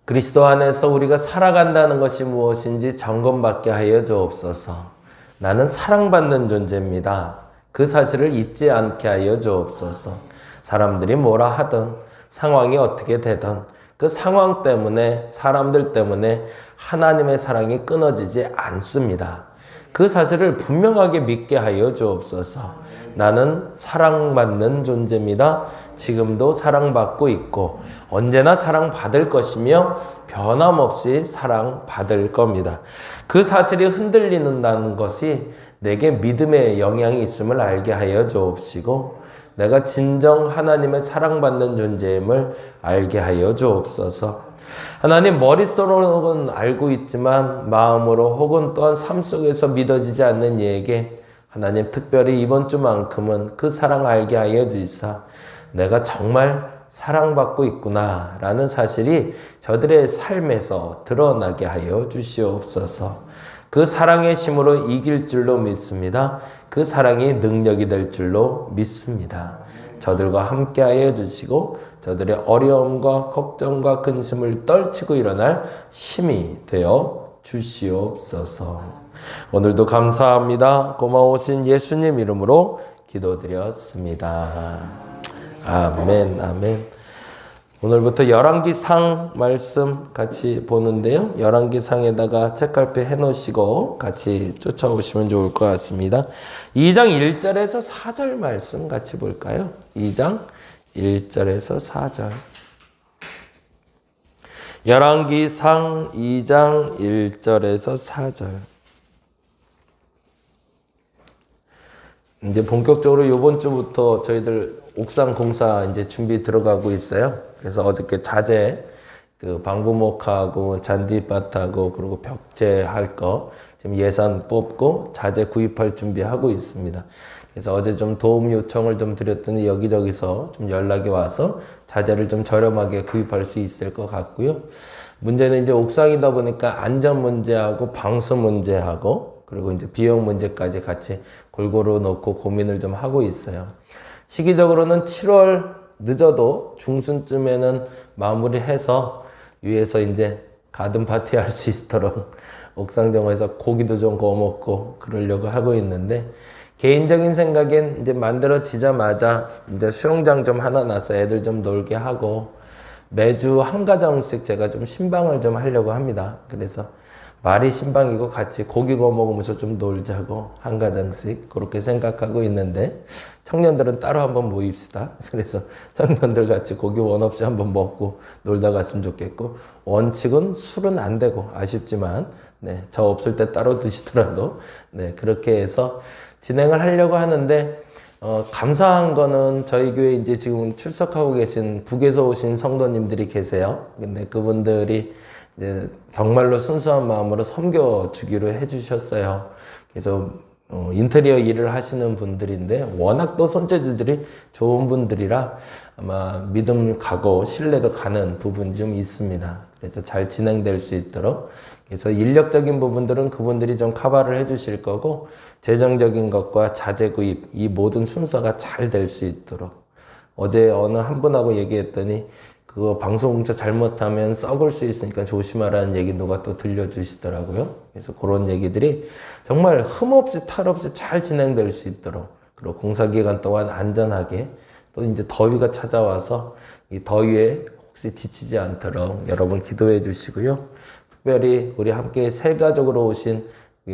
그리스도 안에서 우리가 살아간다는 것이 무엇인지 점검받게 하여 주옵소서. 나는 사랑받는 존재입니다. 그 사실을 잊지 않게 하여 주옵소서. 사람들이 뭐라 하든 상황이 어떻게 되든 그 상황 때문에 사람들 때문에 하나님의 사랑이 끊어지지 않습니다. 그 사실을 분명하게 믿게 하여 주옵소서. 나는 사랑받는 존재입니다. 지금도 사랑받고 있고 언제나 사랑받을 것이며 변함없이 사랑받을 겁니다. 그 사실이 흔들리는다는 것이 내게 믿음의 영향이 있음을 알게 하여 주옵시고 내가 진정 하나님의 사랑받는 존재임을 알게 하여 주옵소서. 하나님, 머릿속으로는 알고 있지만 마음으로 혹은 또한 삶 속에서 믿어지지 않는 이에게 하나님 특별히 이번 주만큼은 그 사랑 알게 하여 주시사 내가 정말 사랑받고 있구나 라는 사실이 저들의 삶에서 드러나게 하여 주시옵소서. 그 사랑의 힘으로 이길 줄로 믿습니다. 그 사랑이 능력이 될 줄로 믿습니다. 저들과 함께 하여 주시고 저들의 어려움과 걱정과 근심을 떨치고 일어날 힘이 되어 주시옵소서. 오늘도 감사합니다. 고마우신 예수님 이름으로 기도드렸습니다. 아멘, 아멘. 오늘부터 열왕기상 말씀 같이 보는데요. 열왕기상에다가 책갈피 해놓으시고 같이 쫓아오시면 좋을 것 같습니다. 2장 1절에서 4절 말씀 같이 볼까요? 2장 1절에서 4절. 열왕기상 2장 1절에서 4절. 이제 본격적으로 이번 주부터 저희들 옥상 공사 이제 준비 들어가고 있어요. 그래서 어저께 자재, 방부목하고 잔디밭하고 그리고 벽재할 거 지금 예산 뽑고 자재 구입할 준비하고 있습니다. 그래서 어제 좀 도움 요청을 좀 드렸더니 여기저기서 좀 연락이 와서 자재를 좀 저렴하게 구입할 수 있을 것 같고요. 문제는 이제 옥상이다 보니까 안전 문제하고 방수 문제하고 그리고 이제 비용 문제까지 같이 골고루 놓고 고민을 좀 하고 있어요. 시기적으로는 7월 늦어도 중순쯤에는 마무리해서 위에서 이제 가든 파티 할 수 있도록 옥상정에서 고기도 좀 구워 먹고 그러려고 하고 있는데 개인적인 생각엔 이제 만들어지자마자 이제 수영장 좀 하나 놔서 애들 좀 놀게 하고 매주 한 가정씩 제가 좀 신방을 좀 하려고 합니다. 그래서 말이 신방이고 같이 고기 구워 먹으면서 좀 놀자고 한 가정씩 그렇게 생각하고 있는데 청년들은 따로 한번 모입시다. 그래서 청년들 같이 고기 원 없이 한번 먹고 놀다 갔으면 좋겠고 원칙은 술은 안 되고 아쉽지만 저 없을 때 따로 드시더라도 그렇게 해서 진행을 하려고 하는데 감사한 거는 저희 교회 이제 지금 출석하고 계신 북에서 오신 성도님들이 계세요. 근데 그분들이 이제 정말로 순수한 마음으로 섬겨주기로 해주셨어요. 그래서 인테리어 일을 하시는 분들인데 워낙 또 손재주들이 좋은 분들이라 아마 믿음 가고 신뢰도 가는 부분이 좀 있습니다. 그래서 잘 진행될 수 있도록 그래서 인력적인 부분들은 그분들이 좀 커버를 해주실 거고 재정적인 것과 자재 구입 이 모든 순서가 잘 될 수 있도록 어제 어느 한 분하고 얘기했더니 그거 방송공사 잘못하면 썩을 수 있으니까 조심하라는 얘기 누가 또 들려주시더라고요. 그래서 그런 얘기들이 정말 흠없이 탈 없이 잘 진행될 수 있도록 그리고 공사기간 동안 안전하게 또 이제 더위가 찾아와서 이 더위에 혹시 지치지 않도록 여러분 기도해 주시고요. 특별히 우리 함께 세가족으로 오신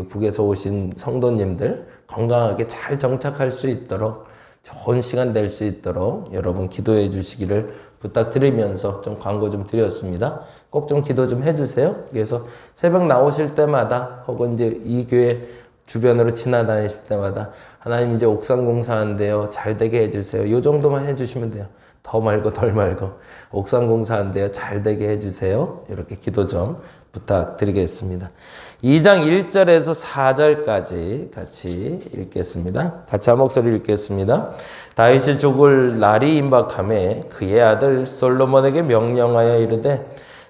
북에서 오신 성도님들 건강하게 잘 정착할 수 있도록 좋은 시간 될 수 있도록 여러분 기도해 주시기를 부탁드리면서 좀 광고 좀 드렸습니다. 꼭 좀 기도 좀 해주세요. 그래서 새벽 나오실 때마다 혹은 이제 이 교회 주변으로 지나다니실 때마다 하나님 이제 옥상 공사한대요. 잘 되게 해주세요. 요 정도만 해주시면 돼요. 더 말고 덜 말고 옥상 공사한대요. 잘 되게 해주세요. 이렇게 기도 좀 부탁드리겠습니다. 2장 1절에서 4절까지 같이 읽겠습니다. 같이 한 목소리 읽겠습니다. 다윗이 죽을 날이 임박하매 그의 아들 솔로몬에게 명령하여 이르되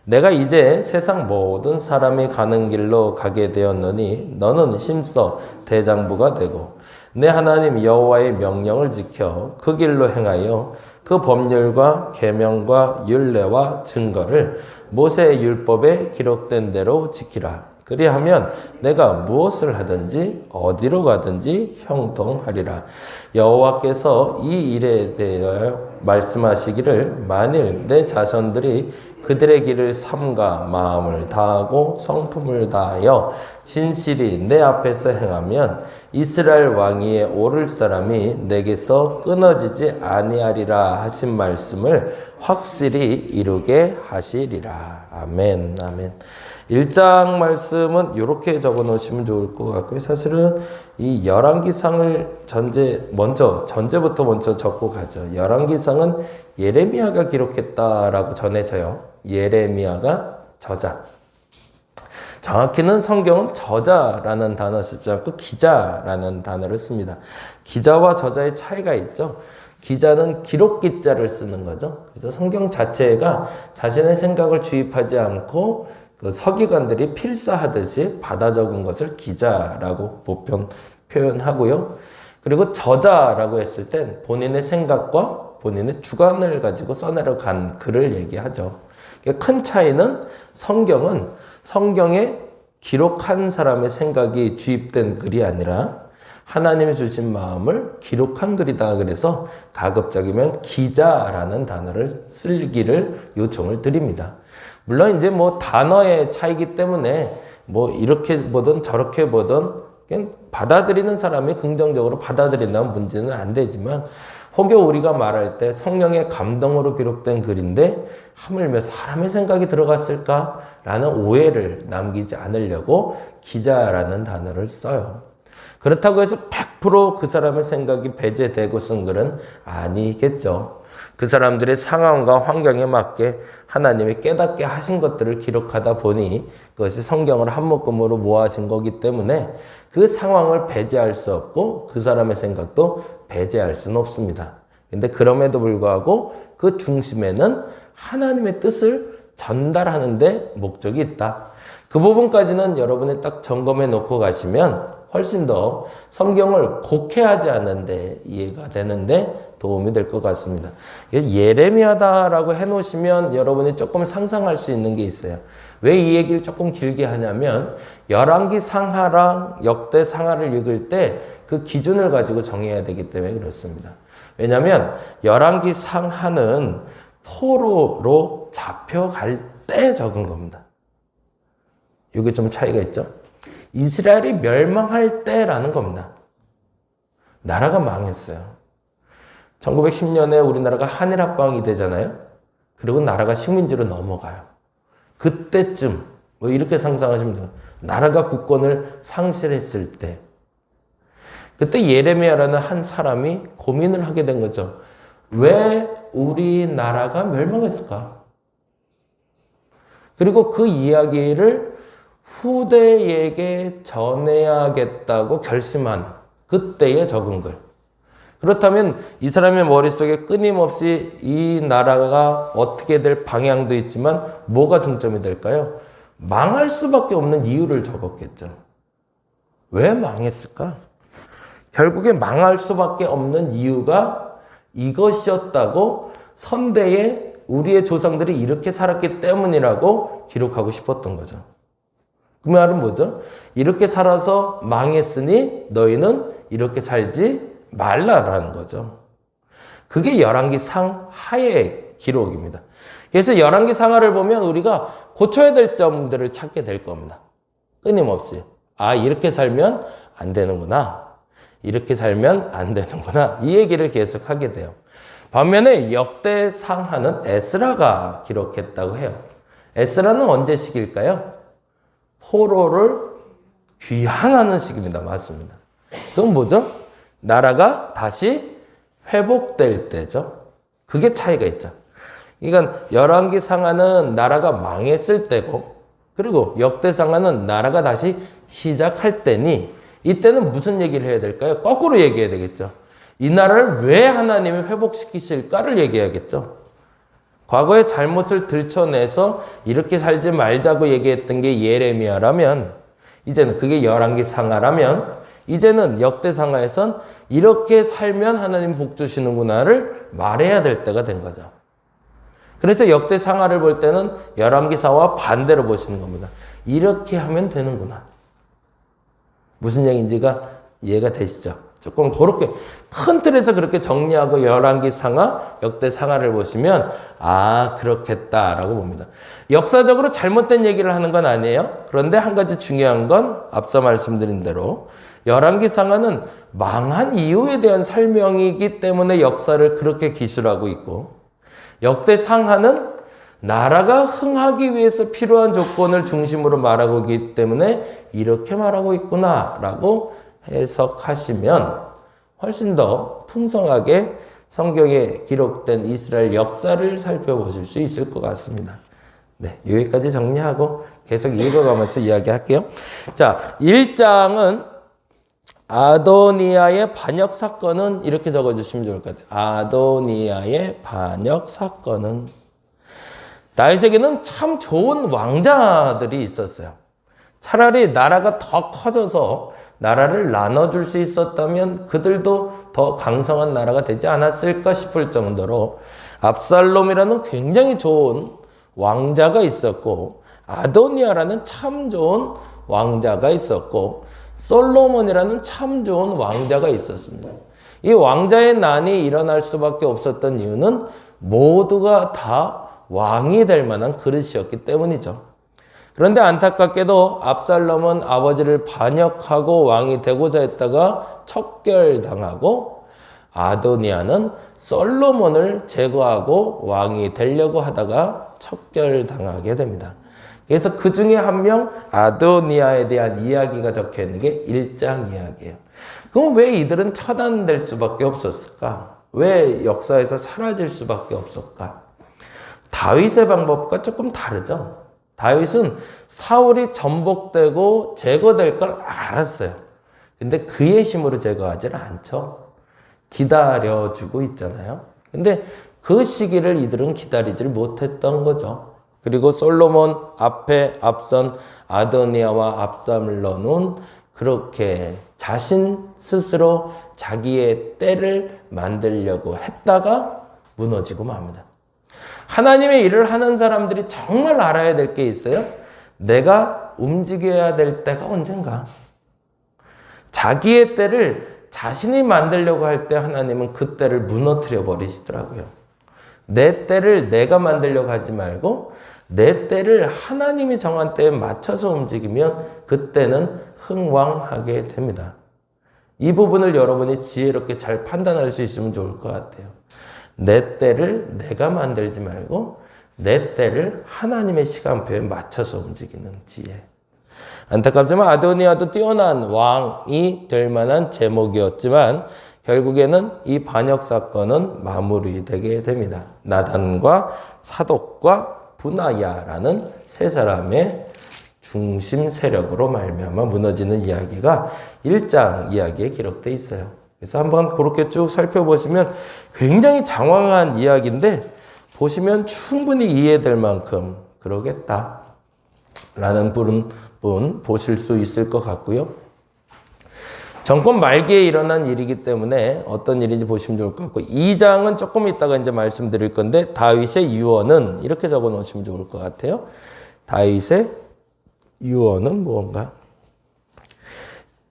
내가 이제 세상 모든 사람이 가는 길로 가게 되었느니 너는 힘써 대장부가 되고 내 하나님 여호와의 명령을 지켜 그 길로 행하여 그 법률과 계명과 율례와 증거를 모세의 율법에 기록된 대로 지키라. 그리하면 내가 무엇을 하든지 어디로 가든지 형통하리라. 여호와께서 이 일에 대하여 말씀하시기를 만일 내 자손들이 그들의 길을 삼가 마음을 다하고 성품을 다하여 진실이 내 앞에서 행하면 이스라엘 왕위에 오를 사람이 내게서 끊어지지 아니하리라 하신 말씀을 확실히 이루게 하시리라. 아멘. 아멘. 1장 말씀은 이렇게 적어 놓으시면 좋을 것 같고요. 사실은 이 열왕기상을 전제부터 먼저 적고 가죠. 열왕기상은 예레미야가 기록했다라고 전해져요. 예레미야가 저자. 정확히는 성경은 저자라는 단어 쓰지 않고 기자라는 단어를 씁니다. 기자와 저자의 차이가 있죠. 기자는 기록 기자를 쓰는 거죠. 그래서 성경 자체가 자신의 생각을 주입하지 않고 그 서기관들이 필사하듯이 받아 적은 것을 기자라고 표현하고요. 그리고 저자라고 했을 땐 본인의 생각과 본인의 주관을 가지고 써내려 간 글을 얘기하죠. 큰 차이는 성경은 성경에 기록한 사람의 생각이 주입된 글이 아니라 하나님이 주신 마음을 기록한 글이다. 그래서 가급적이면 기자라는 단어를 쓰기를 요청을 드립니다. 물론 이제 뭐 단어의 차이기 때문에 뭐 이렇게 보든 저렇게 보든 그냥 받아들이는 사람이 긍정적으로 받아들인다면 문제는 안 되지만 혹여 우리가 말할 때 성령의 감동으로 기록된 글인데 하물며 사람의 생각이 들어갔을까라는 오해를 남기지 않으려고 기자라는 단어를 써요. 그렇다고 해서 100% 그 사람의 생각이 배제되고 쓴 글은 아니겠죠. 그 사람들의 상황과 환경에 맞게 하나님이 깨닫게 하신 것들을 기록하다 보니 그것이 성경을 한 묶음으로 모아진 거기 때문에 그 상황을 배제할 수 없고 그 사람의 생각도 배제할 수는 없습니다. 근데 그럼에도 불구하고 그 중심에는 하나님의 뜻을 전달하는 데 목적이 있다. 그 부분까지는 여러분이 딱 점검해 놓고 가시면 훨씬 더 성경을 곡해하지 않는데 이해가 되는데 도움이 될 것 같습니다. 예레미야다라고 해놓으시면 여러분이 조금 상상할 수 있는 게 있어요. 왜 이 얘기를 조금 길게 하냐면 열왕기 상하랑 역대 상하를 읽을 때 그 기준을 가지고 정해야 되기 때문에 그렇습니다. 왜냐하면 열왕기 상하는 포로로 잡혀갈 때 적은 겁니다. 이게 좀 차이가 있죠. 이스라엘이 멸망할 때라는 겁니다. 나라가 망했어요. 1910년에 우리나라가 한일합방이 되잖아요. 그리고 나라가 식민지로 넘어가요. 그때쯤 뭐 이렇게 상상하시면 돼요. 나라가 국권을 상실했을 때 그때 예레미야라는 한 사람이 고민을 하게 된 거죠. 왜 우리나라가 멸망했을까? 그리고 그 이야기를 후대에게 전해야겠다고 결심한 그때의 적은 글. 그렇다면 이 사람의 머릿속에 끊임없이 이 나라가 어떻게 될 방향도 있지만 뭐가 중점이 될까요? 망할 수밖에 없는 이유를 적었겠죠. 왜 망했을까? 결국에 망할 수밖에 없는 이유가 이것이었다고 선대에 우리의 조상들이 이렇게 살았기 때문이라고 기록하고 싶었던 거죠. 그 말은 뭐죠? 이렇게 살아서 망했으니 너희는 이렇게 살지 말라라는 거죠. 그게 열왕기 상하의 기록입니다. 그래서 열왕기 상하를 보면 우리가 고쳐야 될 점들을 찾게 될 겁니다. 끊임없이. 아, 이렇게 살면 안 되는구나. 이렇게 살면 안 되는구나. 이 얘기를 계속 하게 돼요. 반면에 역대 상하는 에스라가 기록했다고 해요. 에스라는 언제 시기일까요? 포로를 귀환하는 시기입니다. 맞습니다. 그건 뭐죠? 나라가 다시 회복될 때죠. 그게 차이가 있죠. 그러니까 열왕기 상하는 나라가 망했을 때고 그리고 역대 상하는 나라가 다시 시작할 때니 이때는 무슨 얘기를 해야 될까요? 거꾸로 얘기해야 되겠죠. 이 나라를 왜 하나님이 회복시키실까를 얘기해야겠죠. 과거의 잘못을 들춰내서 이렇게 살지 말자고 얘기했던 게 예레미야라면, 이제는 그게 열왕기상하라면, 이제는 역대상하에선 이렇게 살면 하나님 복 주시는구나를 말해야 될 때가 된 거죠. 그래서 역대상하를 볼 때는 열왕기상하와 반대로 보시는 겁니다. 이렇게 하면 되는구나. 무슨 얘기인지가 이해가 되시죠? 조금 그렇게 큰 틀에서 그렇게 정리하고 열왕기상하, 역대상하를 보시면 그렇겠다라고 봅니다. 역사적으로 잘못된 얘기를 하는 건 아니에요. 그런데 한 가지 중요한 건 앞서 말씀드린 대로 열왕기상하는 망한 이유에 대한 설명이기 때문에 역사를 그렇게 기술하고 있고, 역대상하는 나라가 흥하기 위해서 필요한 조건을 중심으로 말하고 있기 때문에 이렇게 말하고 있구나라고 해석하시면 훨씬 더 풍성하게 성경에 기록된 이스라엘 역사를 살펴보실 수 있을 것 같습니다. 네, 여기까지 정리하고 계속 읽어가면서 이야기할게요. 자, 1장은 아도니아의 반역 사건은 이렇게 적어주시면 좋을 것 같아요. 아도니아의 반역 사건은, 다윗에게는 참 좋은 왕자들이 있었어요. 차라리 나라가 더 커져서 나라를 나눠줄 수 있었다면 그들도 더 강성한 나라가 되지 않았을까 싶을 정도로 압살롬이라는 굉장히 좋은 왕자가 있었고, 아도니아라는 참 좋은 왕자가 있었고, 솔로몬이라는 참 좋은 왕자가 있었습니다. 이 왕자의 난이 일어날 수밖에 없었던 이유는 모두가 다 왕이 될 만한 그릇이었기 때문이죠. 그런데 안타깝게도 압살롬은 아버지를 반역하고 왕이 되고자 했다가 척결당하고, 아도니아는 솔로몬을 제거하고 왕이 되려고 하다가 척결당하게 됩니다. 그래서 그 중에 한 명 아도니아에 대한 이야기가 적혀 있는 게 1장 이야기예요. 그럼 왜 이들은 처단될 수밖에 없었을까? 왜 역사에서 사라질 수밖에 없었을까? 다윗의 방법과 조금 다르죠. 다윗은 사울이 전복되고 제거될 걸 알았어요. 근데 그의 힘으로 제거하지는 않죠. 기다려주고 있잖아요. 근데 그 시기를 이들은 기다리질 못했던 거죠. 그리고 솔로몬 앞에 앞선 아도니아와 압살롬은 그렇게 자신 스스로 자기의 때를 만들려고 했다가 무너지고 맙니다. 하나님의 일을 하는 사람들이 정말 알아야 될 게 있어요. 내가 움직여야 될 때가 언젠가. 자기의 때를 자신이 만들려고 할 때 하나님은 그 때를 무너뜨려 버리시더라고요. 내 때를 내가 만들려고 하지 말고 내 때를 하나님이 정한 때에 맞춰서 움직이면 그때는 흥왕하게 됩니다. 이 부분을 여러분이 지혜롭게 잘 판단할 수 있으면 좋을 것 같아요. 내 때를 내가 만들지 말고 내 때를 하나님의 시간표에 맞춰서 움직이는 지혜. 안타깝지만 아도니아도 뛰어난 왕이 될 만한 제목이었지만 결국에는 이 반역 사건은 마무리되게 됩니다. 나단과 사독과 분하야라는 세 사람의 중심 세력으로 말미암아 무너지는 이야기가 1장 이야기에 기록되어 있어요. 그래서 한번 그렇게 쭉 살펴보시면 굉장히 장황한 이야기인데 보시면 충분히 이해될 만큼 그러겠다라는 분 보실 수 있을 것 같고요. 정권 말기에 일어난 일이기 때문에 어떤 일인지 보시면 좋을 것 같고, 2장은 조금 이따가 이제 말씀드릴 건데 다윗의 유언은 이렇게 적어 놓으시면 좋을 것 같아요. 다윗의 유언은 무언가?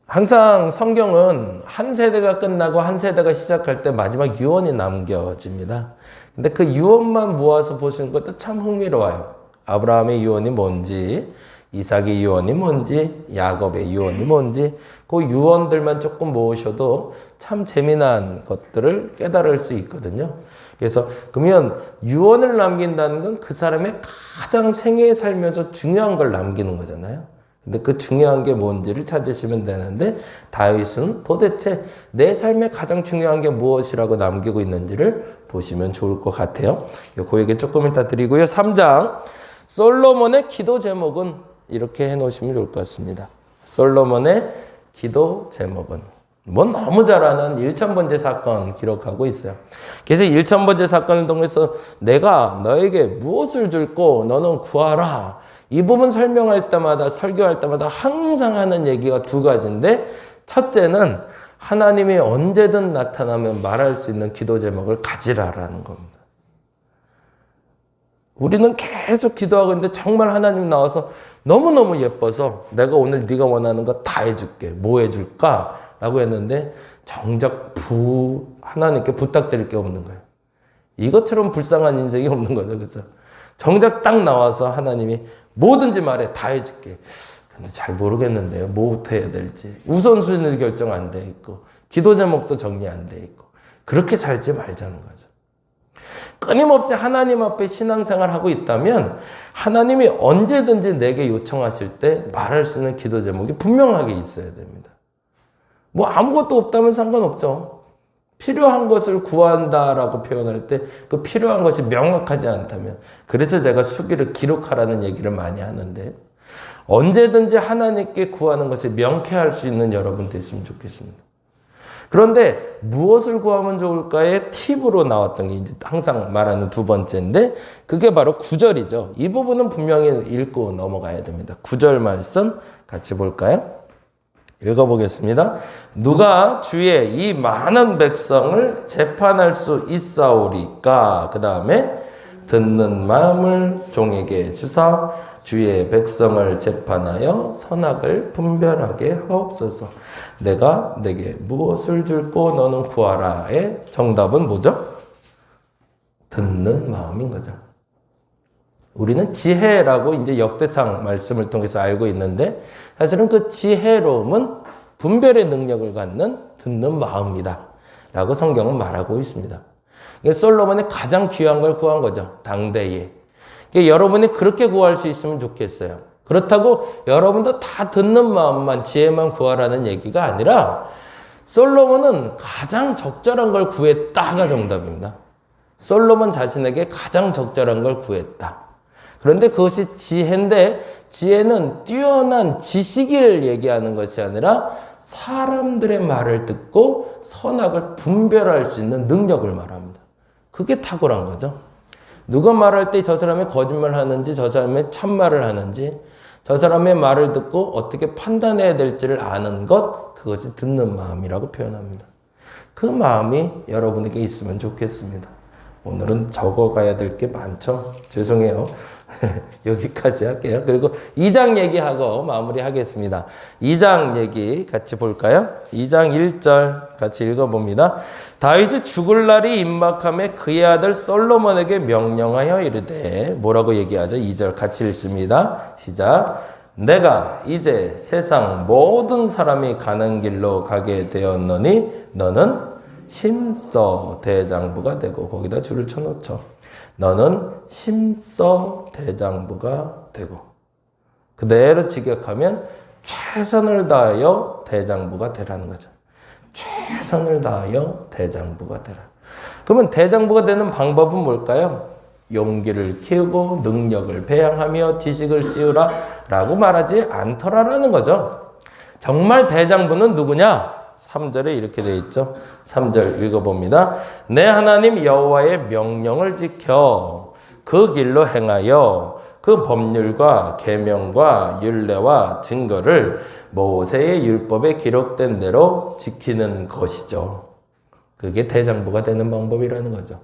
항상 성경은 한 세대가 끝나고 한 세대가 시작할 때 마지막 유언이 남겨집니다. 근데 그 유언만 모아서 보시는 것도 참 흥미로워요. 아브라함의 유언이 뭔지, 이삭의 유언이 뭔지, 야곱의 유언이 뭔지, 그 유언들만 조금 모으셔도 참 재미난 것들을 깨달을 수 있거든요. 그래서 그러면 유언을 남긴다는 건 그 사람의 가장 생애에 살면서 중요한 걸 남기는 거잖아요. 근데 그 중요한 게 뭔지를 찾으시면 되는데 다윗은 도대체 내 삶에 가장 중요한 게 무엇이라고 남기고 있는지를 보시면 좋을 것 같아요. 그 얘기 조금 이따 드리고요. 3장 솔로몬의 기도 제목은 이렇게 해놓으시면 좋을 것 같습니다. 솔로몬의 기도 제목은 뭐 너무 잘 아는 일천번제 사건 기록하고 있어요. 그래서 일천번제 사건을 통해서 내가 너에게 무엇을 줄고 너는 구하라. 이 부분 설명할 때마다 설교할 때마다 항상 하는 얘기가 두 가지인데 첫째는 하나님이 언제든 나타나면 말할 수 있는 기도 제목을 가지라라는 겁니다. 우리는 계속 기도하고 있는데 정말 하나님 나와서 너무너무 예뻐서 내가 오늘 네가 원하는 거 다 해줄게. 뭐 해줄까? 라고 했는데 정작 하나님께 부탁드릴 게 없는 거예요. 이것처럼 불쌍한 인생이 없는 거죠. 그래서 정작 딱 나와서 하나님이 뭐든지 말해 다 해줄게. 근데 잘 모르겠는데요. 뭐부터 해야 될지. 우선순위도 결정 안 돼 있고 기도 제목도 정리 안 돼 있고 그렇게 살지 말자는 거죠. 끊임없이 하나님 앞에 신앙생활을 하고 있다면 하나님이 언제든지 내게 요청하실 때 말할 수 있는 기도 제목이 분명하게 있어야 됩니다. 뭐 아무것도 없다면 상관없죠. 필요한 것을 구한다라고 표현할 때 그 필요한 것이 명확하지 않다면 그래서 제가 수기를 기록하라는 얘기를 많이 하는데 언제든지 하나님께 구하는 것이 명쾌할 수 있는 여러분 됐으면 좋겠습니다. 그런데 무엇을 구하면 좋을까의 팁으로 나왔던 게 이제 항상 말하는 두 번째인데 그게 바로 9절이죠. 이 부분은 분명히 읽고 넘어가야 됩니다. 9절 말씀 같이 볼까요? 읽어보겠습니다. 누가 주의 이 많은 백성을 재판할 수 있사오리까? 그 다음에 듣는 마음을 종에게 주사 주의 백성을 재판하여 선악을 분별하게 하옵소서. 내가 내게 무엇을 줄고 너는 구하라의 정답은 뭐죠? 듣는 마음인 거죠. 우리는 지혜라고 이제 역대상 말씀을 통해서 알고 있는데 사실은 그 지혜로움은 분별의 능력을 갖는 듣는 마음이다 라고 성경은 말하고 있습니다. 솔로몬이 가장 귀한 걸 구한 거죠. 당대에. 여러분이 그렇게 구할 수 있으면 좋겠어요. 그렇다고 여러분도 다 듣는 마음만 지혜만 구하라는 얘기가 아니라 솔로몬은 가장 적절한 걸 구했다가 정답입니다. 솔로몬 자신에게 가장 적절한 걸 구했다. 그런데 그것이 지혜인데 지혜는 뛰어난 지식을 얘기하는 것이 아니라 사람들의 말을 듣고 선악을 분별할 수 있는 능력을 말합니다. 그게 탁월한 거죠. 누가 말할 때 저 사람이 거짓말 하는지 저 사람이 참말을 하는지 저 사람의 말을 듣고 어떻게 판단해야 될지를 아는 것 그것이 듣는 마음이라고 표현합니다. 그 마음이 여러분에게 있으면 좋겠습니다. 오늘은 적어가야 될 게 많죠. 죄송해요. 여기까지 할게요. 그리고 2장 얘기하고 마무리하겠습니다. 2장 얘기 같이 볼까요? 2장 1절 같이 읽어봅니다. 다윗이 죽을 날이 임박함에 그의 아들 솔로몬에게 명령하여 이르되 뭐라고 얘기하죠? 2절 같이 읽습니다. 시작. 내가 이제 세상 모든 사람이 가는 길로 가게 되었노니 너는 심서 대장부가 되고 거기다 줄을 쳐놓죠. 너는 심서 대장부가 되고 그대로 직역하면 최선을 다하여 대장부가 되라는 거죠. 최선을 다하여 대장부가 되라. 그러면 대장부가 되는 방법은 뭘까요? 용기를 키우고 능력을 배양하며 지식을 씌우라 라고 말하지 않더라라는 거죠. 정말 대장부는 누구냐? 3절에 이렇게 되어 있죠. 3절 읽어봅니다. 내 하나님 여호와의 명령을 지켜 그 길로 행하여 그 법률과 계명과 율례와 증거를 모세의 율법에 기록된 대로 지키는 것이죠. 그게 대장부가 되는 방법이라는 거죠.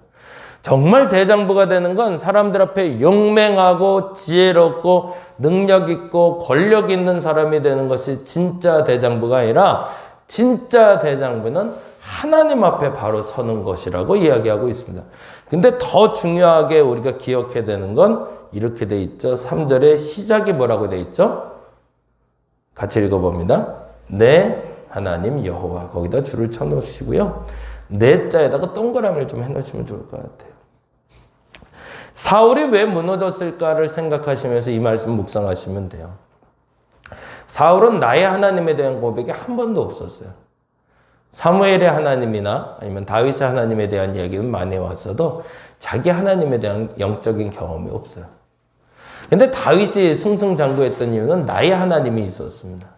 정말 대장부가 되는 건 사람들 앞에 용맹하고 지혜롭고 능력 있고 권력 있는 사람이 되는 것이 진짜 대장부가 아니라 진짜 대장부는 하나님 앞에 바로 서는 것이라고 이야기하고 있습니다. 근데 더 중요하게 우리가 기억해야 되는 건 이렇게 돼 있죠. 3절에 시작이 뭐라고 돼 있죠? 같이 읽어봅니다. 내 하나님 여호와 거기다 줄을 쳐놓으시고요. 내 자에다가 동그라미를 좀 해놓으시면 좋을 것 같아요. 사울이 왜 무너졌을까를 생각하시면서 이 말씀 묵상하시면 돼요. 사울은 나의 하나님에 대한 고백이 한 번도 없었어요. 사무엘의 하나님이나 아니면 다윗의 하나님에 대한 이야기는 많이 왔어도 자기 하나님에 대한 영적인 경험이 없어요. 근데 다윗이 승승장구했던 이유는 나의 하나님이 있었습니다.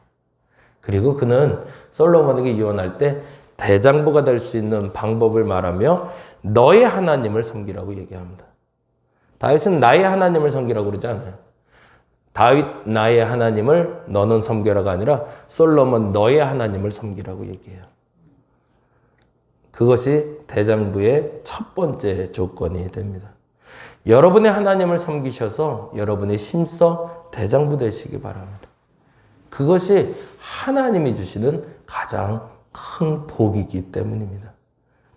그리고 그는 솔로몬에게 유언할 때 대장부가 될 수 있는 방법을 말하며 너의 하나님을 섬기라고 얘기합니다. 다윗은 나의 하나님을 섬기라고 그러지 않아요. 다윗 나의 하나님을 너는 섬겨라가 아니라 솔로몬 너의 하나님을 섬기라고 얘기해요. 그것이 대장부의 첫 번째 조건이 됩니다. 여러분의 하나님을 섬기셔서 여러분이 힘써 대장부 되시기 바랍니다. 그것이 하나님이 주시는 가장 큰 복이기 때문입니다.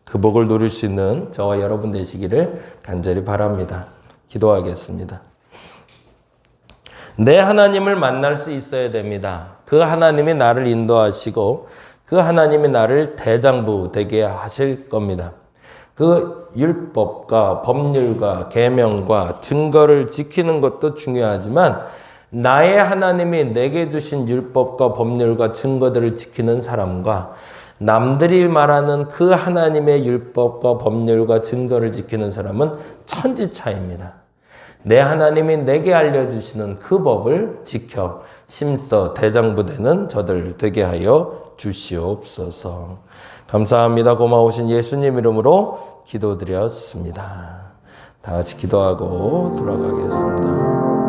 그 복을 누릴 수 있는 저와 여러분 되시기를 간절히 바랍니다. 기도하겠습니다. 내 하나님을 만날 수 있어야 됩니다. 그 하나님이 나를 인도하시고 그 하나님이 나를 대장부 되게 하실 겁니다. 그 율법과 법률과 계명과 증거를 지키는 것도 중요하지만 나의 하나님이 내게 주신 율법과 법률과 증거들을 지키는 사람과 남들이 말하는 그 하나님의 율법과 법률과 증거를 지키는 사람은 천지 차이입니다. 내 하나님이 내게 알려주시는 그 법을 지켜 심써 대장부되는 저들 되게 하여 주시옵소서. 감사합니다. 고마우신 예수님 이름으로 기도드렸습니다. 다 같이 기도하고 돌아가겠습니다.